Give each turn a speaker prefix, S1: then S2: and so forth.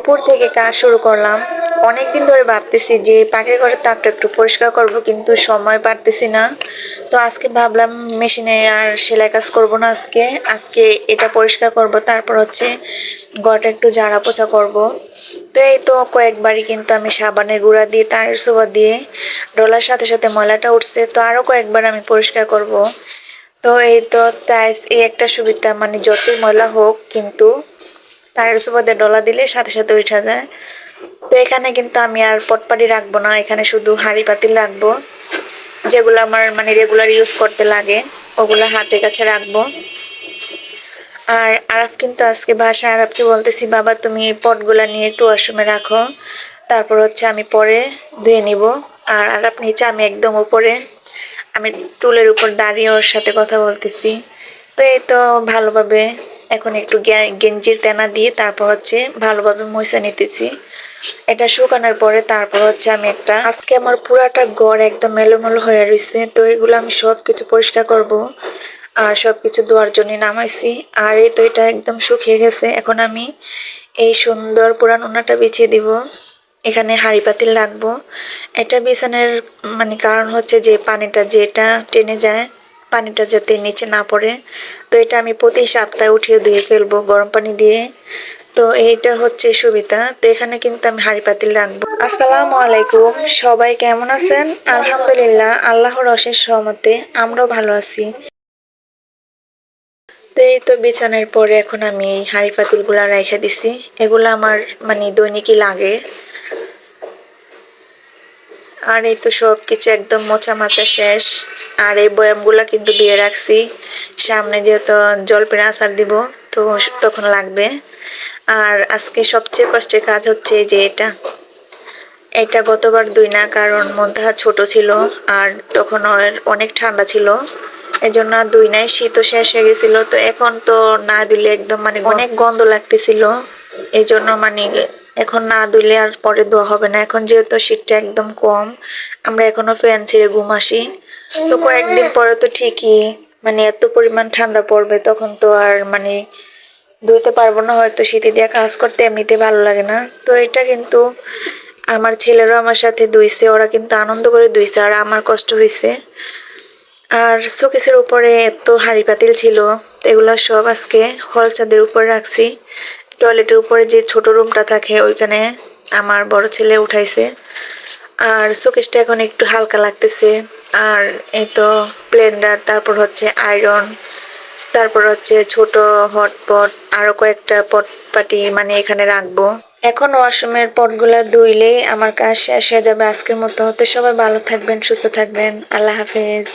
S1: দুপুর থেকে কাজ শুরু করলাম। অনেকদিন ধরে ভাবতেছি যে পাখির ঘরের তাকটা একটু পরিষ্কার করব, কিন্তু সময় পারতেছি না। তো আজকে ভাবলাম মেশিনে আর সেলাই কাজ করব না, আজকে আজকে এটা পরিষ্কার করব, তারপর হচ্ছে ঘরটা একটু ঝাড়া পোছা করব। তো এই তো কয়েকবারই কিন্তু আমি সাবানের গুঁড়া দিয়ে তারের সোবা দিয়ে ডলার সাথে সাথে ময়লাটা উঠছে, তো আরো কয়েকবার আমি পরিষ্কার করব। তো এই তো টাইলস এই একটা সুবিধা, মানে যতই ময়লা হোক কিন্তু তারের সুবাদে ডলা দিলে সাথে সাথে উঠা যায়। তো এখানে কিন্তু আমি আর পটপাটি রাখবো না, এখানে শুধু হাঁড়ি পাতিল রাখবো, যেগুলো আমার মানে রেগুলার ইউজ করতে লাগে ওগুলো হাতের কাছে রাখবো। আর আরাফ কিন্তু আজকে বাসায়, আরাফকে বলতেছি বাবা তুমি পটগুলা নিয়ে একটু ওয়াশরুমে রাখো, তারপর হচ্ছে আমি পরে ধুয়ে নিব। আর আরাফ নিচে, আমি একদম উপরে, আমি টুলের উপর দাঁড়িয়ে ওর সাথে কথা বলতেছি। তো এই তো ভালোভাবে এখন একটু গেঞ্জির তেনা দিয়ে তারপর হচ্ছে ভালোভাবে মুছে নিতেছি। এটা শুকানোর পরে তারপর হচ্ছে আমি একটা, আজকে আমার পুরাটা ঘর একদম এলোমেলো হয়ে রয়েছে, তো এগুলো আমি সব কিছু পরিষ্কার করব আর সবকিছু ধোয়ার জন্য নামাইছি। আর এই তো এটা একদম শুকিয়ে গেছে, এখন আমি এই সুন্দর পুরান ওনাটা বিছিয়ে দিব। এখানে হাঁড়ি পাতিল রাখবো। এটা বিছানার মানে কারণ হচ্ছে যে পানিটা যেটা টেনে যায়, পানিটা যাতে নিচে না পড়ে। তো এটা আমি প্রতি সপ্তাহে উঠিয়ে ধুয়ে ফেলবো গরম পানি দিয়ে। তো এইটা হচ্ছে সুবিধা। তো এখানে কিন্তু আমি হাঁড়ি পাতিল রাখবো। আসসালামু আলাইকুম, সবাই কেমন আছেন? আলহামদুলিল্লাহ, আল্লাহর অশেষ রহমতে আমরাও ভালো আছি। তো এই তো বিছানার পরে এখন আমি এই হাঁড়ি পাতিল গুলা রেখে দিছি। এগুলো আমার মানে দৈনিকই লাগে। আর এই তো সব কিছু একদম মোছা মাচা শেষ। আর এই বয়ামগুলা কিন্তু দিয়ে রাখছি, সামনে যেহেতু জলপির আচার দিব, তো তখন লাগবে। আর আজকে সবচেয়ে কষ্টের কাজ হচ্ছে যে এটা, এটা গতবার দুই না, কারণ মধ্যে ছোট ছিল আর তখন অনেক ঠান্ডা ছিল, এজন্য দুই নাই, শীতও শেষ হয়ে গেছিল। তো এখন তো না দিলে একদম মানে অনেক গন্ধ লাগতেছিল, এই জন্য মানে এখন না দিলে আর পরে ধোয়া হবে না। এখন যেহেতু শীতটা একদম কম, আমরা এখনো ফ্যান ছেড়ে ঘুম আসি। তো কয়েকদিন পরে তো ঠিকই মানে এত পরিমাণ ঠান্ডা পড়বে, তখন তো আর মানে ধুইতে পারবো না, হয়তো শীতে দিয়ে কাজ করতে এমনিতে ভালো লাগে না। তো এটা কিন্তু আমার ছেলেরাও আমার সাথে ধুইছে, ওরা কিন্তু আনন্দ করে ধুইছে, আর আমার কষ্ট হয়েছে। আর শোকেসের উপরে এত হাঁড়ি পাতিল ছিল, এগুলা সব আজকে হল ছাদের উপরে রাখছি। টয়লেটের উপরে যে ছোট রুমটা থাকে ওইখানে আমার বড় ছেলে উঠাইছে। আর শোকেসটা এখন একটু হালকা লাগতেছে। আর এই তো ব্লেন্ডার, তারপর হচ্ছে আয়রন, তারপর হচ্ছে ছোট হটপট, আরো কয়েকটা পট পাটি মানে এখানে রাখবো। এখন ওয়াশরুমের পটগুলা ধুইলেই আমার কাজ শেষ হয়ে যাবে আজকের মতো। তো সবাই ভালো থাকবেন, সুস্থ থাকবেন, আল্লাহ হাফেজ।